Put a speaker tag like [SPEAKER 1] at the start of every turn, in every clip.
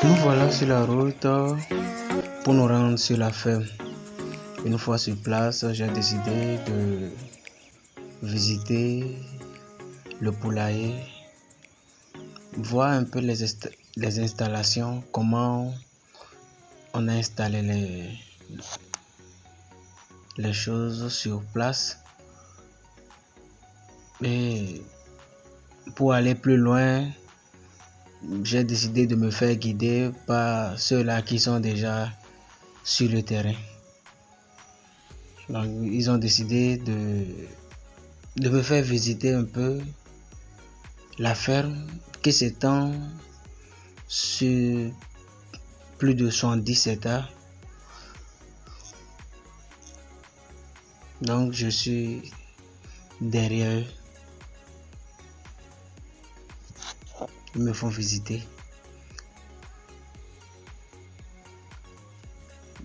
[SPEAKER 1] Nous voilà sur la route pour nous rendre sur la ferme. Une fois sur place, j'ai décidé de visiter le poulailler, voir un peu les installations, comment on a installé les choses sur place. Et pour aller plus loin, j'ai décidé de me faire guider par ceux-là qui sont déjà sur le terrain. Donc, ils ont décidé de me faire visiter un peu la ferme qui s'étend sur plus de 70 hectares. Donc, je suis derrière eux. Ils me font visiter.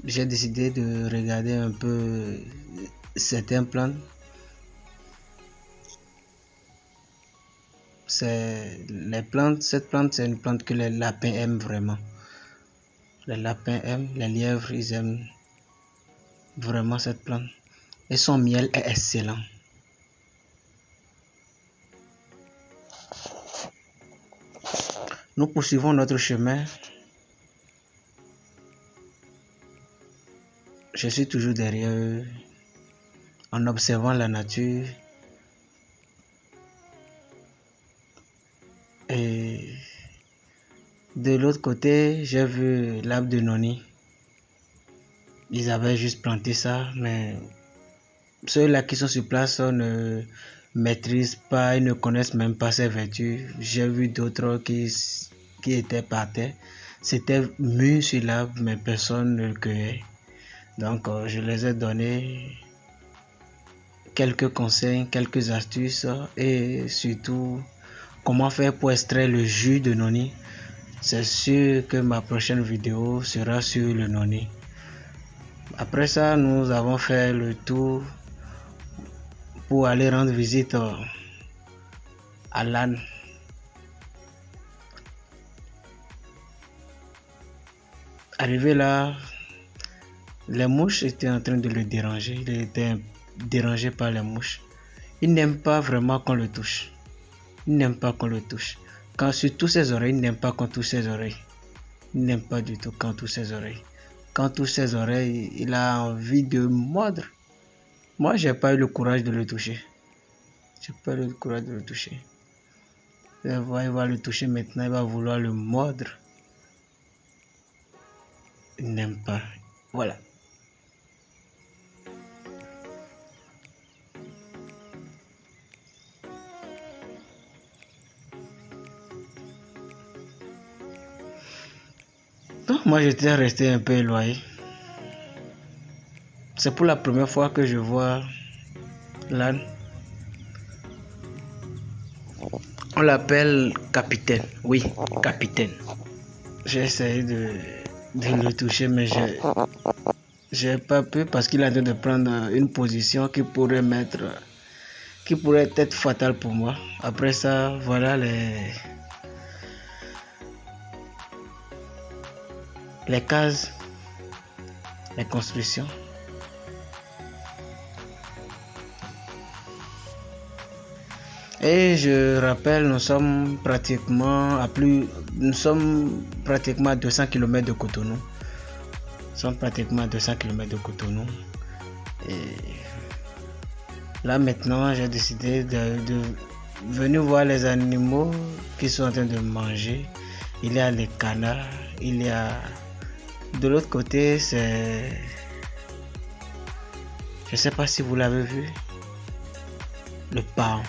[SPEAKER 1] J'ai décidé de regarder un peu certaines plantes. Cette plante, c'est une plante que les lapins aiment vraiment. Les lapins aiment, les lièvres, ils aiment vraiment cette plante. Et son miel est excellent. Nous poursuivons notre chemin. Je suis toujours derrière eux en observant la nature. Et de l'autre côté, j'ai vu l'arbre de noni. Ils avaient juste planté ça, mais ceux-là qui sont sur place ne maîtrisent pas, ils ne connaissent même pas ses vertus. J'ai vu d'autres qui étaient par terre. C'était mûr sur l'arbre, mais personne ne le cueillait. Donc, je les ai donné quelques conseils, quelques astuces et surtout comment faire pour extraire le jus de noni. C'est sûr que ma prochaine vidéo sera sur le noni. Après ça, nous avons fait le tour pour aller rendre visite à l'âne. Arrivé là, les mouches étaient en train de le déranger. Il était dérangé par les mouches. Il n'aime pas vraiment qu'on le touche. Il n'aime pas qu'on le touche. Quand sur tous ses oreilles, il n'aime pas qu'on touche ses oreilles. Il n'aime pas du tout quand on touche ses oreilles. Quand on touche ses oreilles, il a envie de mordre. Moi, j'ai pas eu le courage de le toucher. J'ai pas eu le courage de le toucher. Il va le toucher maintenant, il va vouloir le mordre. Il n'aime pas. Voilà. Donc, moi, j'étais resté un peu éloigné. C'est pour la première fois que je vois l'âne. On l'appelle capitaine. Oui, capitaine. J'ai essayé de le toucher, mais j'ai pas pu parce qu'il a en train de prendre une position qui pourrait être fatale pour moi. Après ça, voilà les cases, les constructions. Et je rappelle, nous sommes pratiquement à 200 km de Cotonou. Et là maintenant, j'ai décidé de venir voir les animaux qui sont en train de manger. Il y a les canards, il y a de l'autre côté, je ne sais pas si vous l'avez vu, le paon.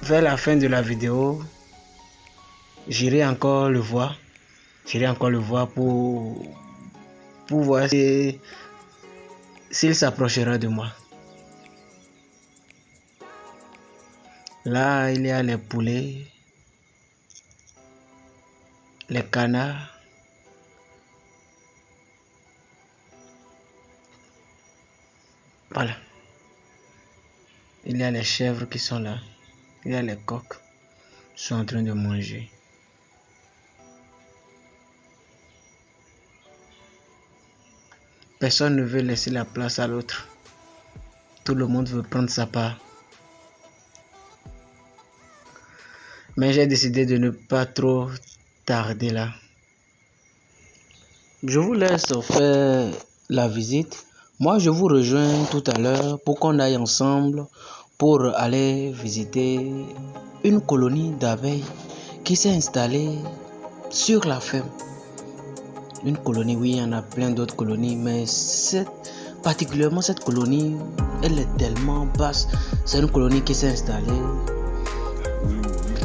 [SPEAKER 1] Vers la fin de la vidéo, j'irai encore le voir. Pour voir s'il s'approchera de moi. Là, il y a les poulets, les canards. Voilà. Il y a les chèvres qui sont là. Il y a les coqs. sont en train de manger. Personne ne veut laisser la place à l'autre. Tout le monde veut prendre sa part. Mais j'ai décidé de ne pas trop tarder là. Je vous laisse faire la visite. Moi, je vous rejoins tout à l'heure pour qu'on aille ensemble pour aller visiter une colonie d'abeilles qui s'est installée sur la ferme. Une colonie, oui, il y en a plein d'autres colonies, mais particulièrement cette colonie, elle est tellement basse. C'est une colonie qui s'est installée,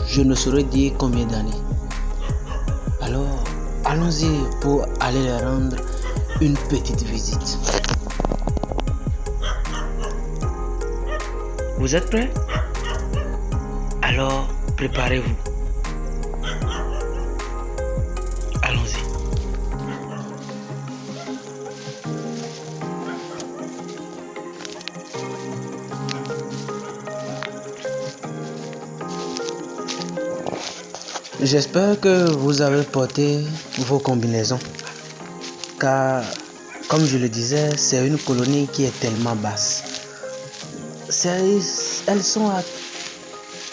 [SPEAKER 1] je ne saurais dire combien d'années. Alors, allons-y pour aller leur rendre une petite visite. Vous êtes prêts? Alors, préparez-vous. Allons-y. J'espère que vous avez porté vos combinaisons, car, comme je le disais, c'est une colonie qui est tellement basse. Elles sont à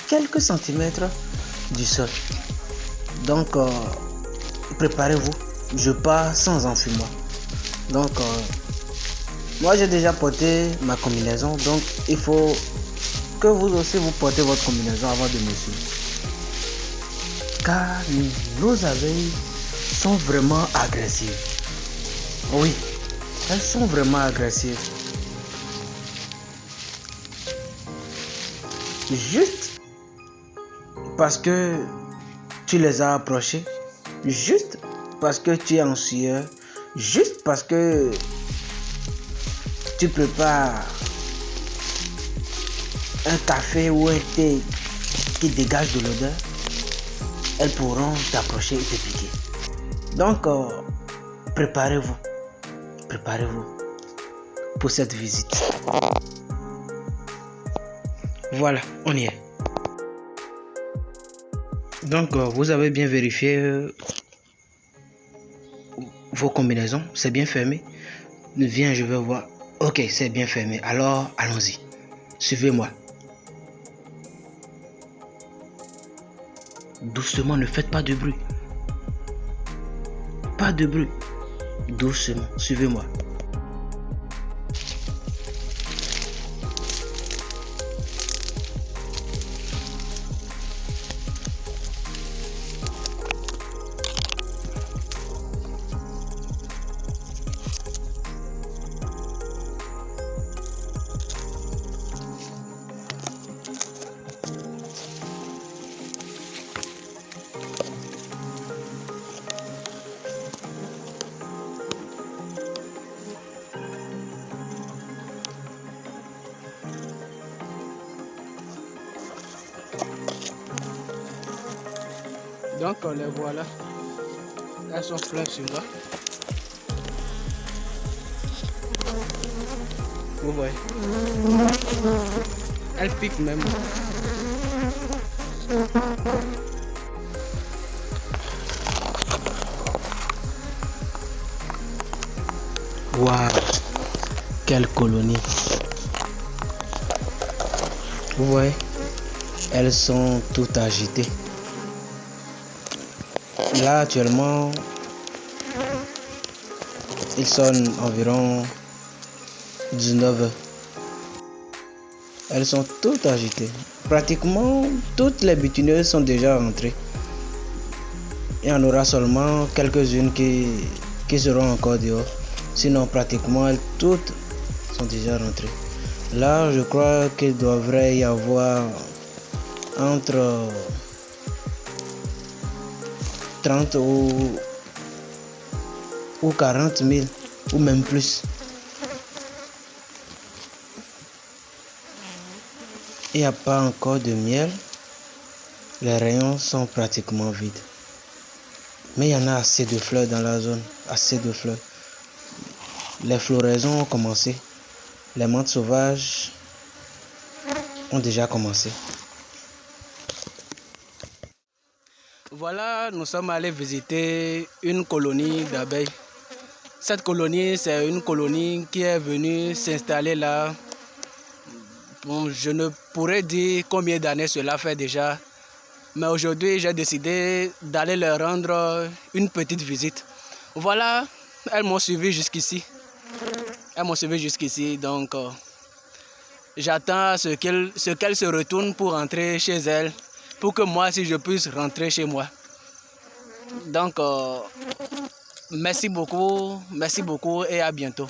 [SPEAKER 1] quelques centimètres du sol. Donc, préparez-vous. Je pars sans enfumement. Donc, moi j'ai déjà porté ma combinaison, donc il faut que vous aussi vous portez votre combinaison avant de me suivre. Car nos abeilles sont vraiment agressives. Oui, elles sont vraiment agressives. Juste parce que tu les as approchées, juste parce que tu es en sueur, juste parce que tu prépares un café ou un thé qui dégage de l'odeur, elles pourront t'approcher et te piquer. Donc, préparez-vous pour cette visite. Voilà, on y est. Donc, vous avez bien vérifié vos combinaisons, c'est bien fermé. Viens, je vais voir. Ok, c'est bien fermé. Alors, allons-y. Suivez-moi. Doucement, ne faites pas de bruit. Pas de bruit. Doucement, suivez-moi. Donc, les voilà. Elles sont pleines sur moi. Vous voyez. Elles piquent même. Waouh, quelle colonie. Vous voyez, elles sont toutes agitées. Là actuellement, il sonne environ 19h. Elles sont toutes agitées. Pratiquement toutes les butineuses sont déjà rentrées. Il y en aura seulement quelques-unes qui seront encore dehors. Sinon, pratiquement toutes sont déjà rentrées. Là, je crois qu'il devrait y avoir entre 30 ou 40 000 ou même plus. Il n'y a pas encore de miel. Les rayons sont pratiquement vides. Mais il y en a assez de fleurs dans la zone. Assez de fleurs. Les floraisons ont commencé. Les menthes sauvages ont déjà commencé. Voilà, nous sommes allés visiter une colonie d'abeilles. Cette colonie, c'est une colonie qui est venue s'installer là. Bon, je ne pourrais dire combien d'années cela fait déjà, mais aujourd'hui, j'ai décidé d'aller leur rendre une petite visite. Voilà, elles m'ont suivi jusqu'ici. Donc j'attends ce qu'elles se retournent pour rentrer chez elles, pour que moi aussi je puisse rentrer chez moi. Donc merci beaucoup et à bientôt.